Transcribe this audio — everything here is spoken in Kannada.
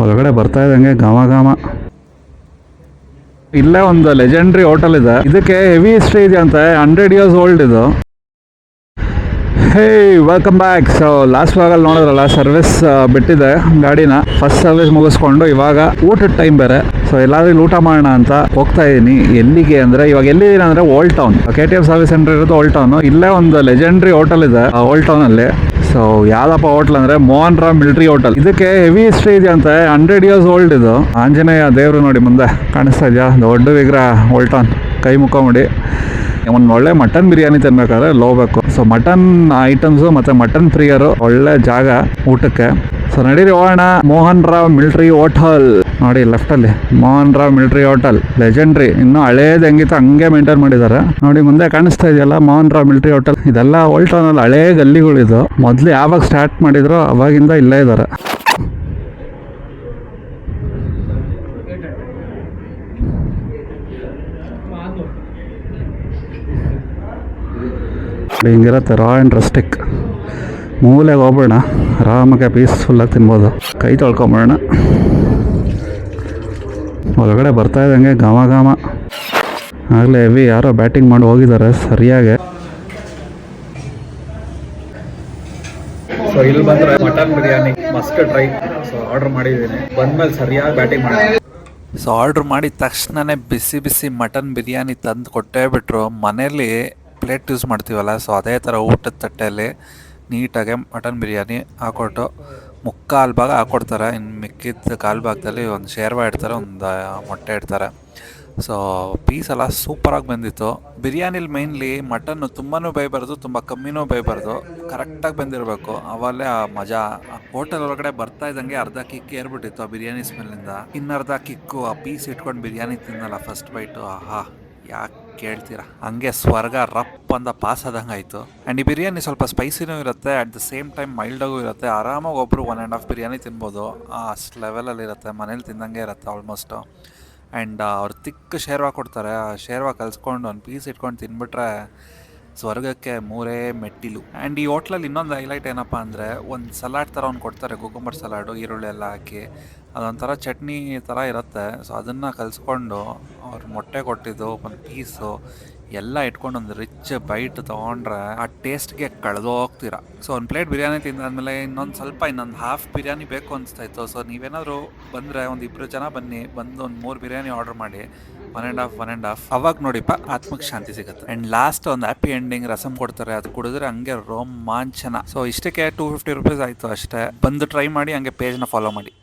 ಒಳಗಡೆ ಬರ್ತಾ ಇದ್ದಂಗೆ ಘಮ ಘಮ. ಇಲ್ಲೇ ಒಂದು ಲೆಜೆಂಡ್ರಿ ಹೋಟೆಲ್ ಇದೆ. ಇದಕ್ಕೆ ಹೆವಿ ಹಿಸ್ಟ್ರಿ ಇದೆ ಅಂತೆ, 100 years ಓಲ್ಡ್ ಇದು. ಹೇ ವೆಲ್ಕಮ್ ಬ್ಯಾಕ್. ಸೊ ಲಾಸ್ಟ್ ವಾಗಲ್ಲಿ ನೋಡಿದ್ರಲ್ಲ, ಸರ್ವಿಸ್ ಬಿಟ್ಟಿದೆ ಗಾಡಿನ. ಫಸ್ಟ್ ಸರ್ವಿಸ್ ಮುಗಿಸ್ಕೊಂಡು ಇವಾಗ ಊಟದ ಟೈಮ್ ಬೇರೆ. ಸೊ ಎಲ್ಲಾದ್ರೂ ಇಲ್ಲಿ ಊಟ ಮಾಡೋಣ ಅಂತ ಹೋಗ್ತಾ ಇದ್ದೀನಿ. ಎಲ್ಲಿಗೆ ಅಂದರೆ, ಇವಾಗ ಎಲ್ಲಿದ್ದೀನಿ ಅಂದರೆ old town. KTM service centre ಇರೋದು ಓಲ್ಡ್ ಟೌನು. ಇಲ್ಲೇ ಒಂದು ಲೆಜೆಂಡ್ರಿ ಹೋಟೆಲ್ ಇದೆ ಓಲ್ಡ್ ಟೌನಲ್ಲಿ. ಸೊ ಯಾವ್ದಪ್ಪ ಹೋಟ್ಲ್ ಅಂದರೆ ಮೋಹನ್ ರಾವ್ ಮಿಲಿಟರಿ ಹೋಟೆಲ್. ಇದಕ್ಕೆ ಹೆವಿ ಹಿಸ್ಟ್ರಿ ಇದೆ ಅಂತೆ, 100 years ಓಲ್ಡ್ ಇದು. ಆಂಜನೇಯ ದೇವರು ನೋಡಿ ಮುಂದೆ ಕಾಣಿಸ್ತಾ ಇದೆಯಾ, ದೊಡ್ಡ ವಿಗ್ರಹ. ಓಲ್ಡ್ ಟೌನ್ ಕೈ ಮುಖ ಒಂದು ಒಳ್ಳೆ ಮಟನ್ ಬಿರಿಯಾನಿ ತಿನ್ಬೇಕಾದ್ರೆ ಹೋಗ್ಬೇಕು. ಸೊ ಮಟನ್ ಐಟಮ್ಸು ಮತ್ತು ಮಟನ್ ಪ್ರಿಯರು ಒಳ್ಳೆ ಜಾಗ ಊಟಕ್ಕೆ. ಸೊ ನಡೀರಿ ಹೋಗೋಣ. ಮೋಹನ್ ರಾವ್ ಮಿಲಿಟರಿ ಹೋಟೆಲ್ ನೋಡಿ ಲೆಫ್ಟಲ್ಲಿ, Mohan Rao military hotel legendary. ಇನ್ನೂ ಹಳೇದು ಹೆಂಗಿತ್ತು ಹಂಗೆ ಮೇಂಟೈನ್ ಮಾಡಿದ್ದಾರೆ ನೋಡಿ. ಮುಂದೆ ಕಾಣಿಸ್ತಾ ಇದೆಯಲ್ಲ ಮೋಹನ್ ರಾವ್ ಮಿಲಿಟರಿ ಹೋಟೆಲ್. ಇದೆಲ್ಲ ಓಲ್ಡ್ ಟೌನಲ್ಲಿ ಹಳೇ ಗಲ್ಲಿಗಳಿದು. ಮೊದಲು ಯಾವಾಗ ಸ್ಟಾರ್ಟ್ ಮಾಡಿದ್ರು ಅವಾಗಿಂದ ಇಲ್ಲೇ ಇದ್ದಾರೆ. ಹಿಂಗಿರುತ್ತೆ ರಾ ಆ್ಯಂಡ್ ರಸ್ಟಿಕ್. ಮೂಲೆಗೆ ಹೋಗ್ಬೇಡ, ಆರಾಮಾಗೆ ಪೀಸ್ಫುಲ್ಲಾಗಿ ತಿನ್ಬೋದು. ಕೈ ತೊಳ್ಕೊಂಬೇಡ. ಒಳಗಡೆ ಬರ್ತಾ ಇದ್ದಂಗೆ ಘಮ ಘಮ. ಆಗಲೇ ಹೆವಿ ಯಾರೋ ಬ್ಯಾಟಿಂಗ್ ಮಾಡಿ ಹೋಗಿದ್ದಾರೆ ಸರಿಯಾಗಿ. ಸೊ ಇಲ್ಲಿ ಬಂದರೆ mutton biryani must try. So order ಮಾಡಿದ್ದೀನಿ, ಬಂದಮೇಲೆ ಸರಿಯಾಗಿ ಬ್ಯಾಟಿಂಗ್ ಮಾಡಿ. ಸೊ ಆರ್ಡ್ರ್ ಮಾಡಿದ ತಕ್ಷಣವೇ ಬಿಸಿ ಬಿಸಿ ಮಟನ್ ಬಿರಿಯಾನಿ ತಂದು ಕೊಟ್ಟೇ ಬಿಟ್ಟರು. ಮನೇಲಿ ಪ್ಲೇಟ್ ಯೂಸ್ ಮಾಡ್ತೀವಲ್ಲ, ಸೊ ಅದೇ ಥರ ಊಟದ ತಟ್ಟೆಯಲ್ಲಿ ನೀಟಾಗೆ ಮಟನ್ ಬಿರಿಯಾನಿ ಹಾಕ್ಕೊಟ್ಟು ಮುಕ್ಕಾಲು ಭಾಗ ಹಾಕ್ಕೊಡ್ತಾರೆ. ಇನ್ನು ಮಿಕ್ಕಿದ ಕಾಲು ಭಾಗದಲ್ಲಿ ಒಂದು ಶೇರ್ವ ಇಡ್ತಾರೆ, ಒಂದು ಮೊಟ್ಟೆ ಇಡ್ತಾರೆ. ಸೊ ಪೀಸ್ ಎಲ್ಲ ಸೂಪರಾಗಿ ಬಂದಿತ್ತು. ಬಿರಿಯಾನಿಲಿ ಮೇಯ್ನ್ಲಿ ಮಟನ್ನು ತುಂಬಾ ಬೇಯಬಾರ್ದು, ತುಂಬ ಕಮ್ಮಿನೂ ಬೇಯಬಾರ್ದು, ಕರೆಕ್ಟಾಗಿ ಬಂದಿರಬೇಕು. ಅವಲ್ಲೇ ಆ ಮಜಾ. ಹೋಟೆಲ್ ಒಳಗಡೆ ಬರ್ತಾ ಇದ್ದಂಗೆ ಅರ್ಧ ಕಿಕ್ ಏರ್ಬಿಟ್ಟಿತ್ತು ಆ ಬಿರಿಯಾನಿ ಸ್ಮೆಲ್ಲಿಂದ. ಇನ್ನರ್ಧ ಕಿಕ್ಕು ಆ ಪೀಸ್ ಇಟ್ಕೊಂಡು ಬಿರಿಯಾನಿ ತಿನ್ನಲ್ಲ ಫಸ್ಟ್ ಬೈಟು. ಆಹಾ, ಯಾಕೆ ಕೇಳ್ತೀರಾ, ಹಂಗೆ ಸ್ವರ್ಗ ರಪ್ ಅಂತ ಪಾಸ್ ಆದಂಗೆ ಆಯಿತು. ಆ್ಯಂಡ್ ಈ ಬಿರಿಯಾನಿ ಸ್ವಲ್ಪ ಸ್ಪೈಸಿನೂ ಇರುತ್ತೆ, ಅಟ್ ದ ಸೇಮ್ ಟೈಮ್ ಮೈಲ್ಡಾಗೂ ಇರುತ್ತೆ. ಆರಾಮಾಗಿ ಒಬ್ಬರು 1.5 ಬಿರಿಯಾನಿ ತಿನ್ಬೋದು, ಅಷ್ಟು ಲೆವೆಲಲ್ಲಿ ಇರುತ್ತೆ. ಮನೇಲಿ ತಿಂದಂಗೆ ಇರುತ್ತೆ ಆಲ್ಮೋಸ್ಟು. ಆ್ಯಂಡ್ ಅವ್ರು ತಿಕ್ಕ ಶೇರ್ವ ಕೊಡ್ತಾರೆ, ಆ ಶೇರ್ವ ಕಲಿಸ್ಕೊಂಡು ಒಂದು ಪೀಸ್ ಇಟ್ಕೊಂಡು ತಿನ್ಬಿಟ್ರೆ ಸ್ವರ್ಗಕ್ಕೆ 3 ಮೆಟ್ಟಿಲು. ಆ್ಯಂಡ್ ಈ ಹೋಟ್ಲಲ್ಲಿ ಇನ್ನೊಂದು ಹೈಲೈಟ್ ಏನಪ್ಪ ಅಂದರೆ, ಒಂದು ಸಲಾಡ್ ಥರ ಒಂದು ಕೊಡ್ತಾರೆ, ಕುಕುಂಬರ್ ಸಲಾಡು, ಈರುಳ್ಳಿ ಎಲ್ಲ ಹಾಕಿ. ಅದೊಂಥರ ಚಟ್ನಿ ಥರ ಇರುತ್ತೆ. ಸೊ ಅದನ್ನು ಕಲಿಸ್ಕೊಂಡು ಅವ್ರು ಮೊಟ್ಟೆ ಕೊಟ್ಟಿದ್ದು ಒಂದು ಪೀಸು ಎಲ್ಲ ಇಟ್ಕೊಂಡು ಒಂದು ರಿಚ್ ಬೈಟ್ ತೊಗೊಂಡ್ರೆ ಆ ಟೇಸ್ಟ್ಗೆ ಕಳೆದೋಗ್ತೀರ. ಸೊ ಒಂದು ಪ್ಲೇಟ್ ಬಿರಿಯಾನಿ ತಿಂದಾದ್ಮೇಲೆ ಇನ್ನೊಂದು ಹಾಫ್ ಬಿರಿಯಾನಿ ಬೇಕು ಅನಿಸ್ತಾಯಿತ್ತು. ಸೊ ನೀವೇನಾದರೂ ಬಂದರೆ ಒಂದು 2 ಜನ ಬನ್ನಿ, ಬಂದು ಒಂದು 3 ಬಿರಿಯಾನಿ ಆರ್ಡರ್ ಮಾಡಿ, 1.5 ಅವಾಗ ನೋಡಿಪ್ಪ ಆತ್ಮಕ್ಕೆ ಶಾಂತಿ ಸಿಗುತ್ತೆ. ಆ್ಯಂಡ್ ಲಾಸ್ಟ್ ಒಂದು ಹ್ಯಾಪಿ ಎಂಡಿಂಗ್ ರಸಮ್ ಕೊಡ್ತಾರೆ, ಅದು ಕುಡಿದ್ರೆ ಹಂಗೆ ರೋಮಾಂಚನ. ಸೊ ಇಷ್ಟಕ್ಕೆ 250 ರೂಪೀಸ್ ಆಯಿತು ಅಷ್ಟೇ. ಬಂದು ಟ್ರೈ ಮಾಡಿ, ಹಂಗೆ ಪೇಜ್ನ ಫಾಲೋ ಮಾಡಿ.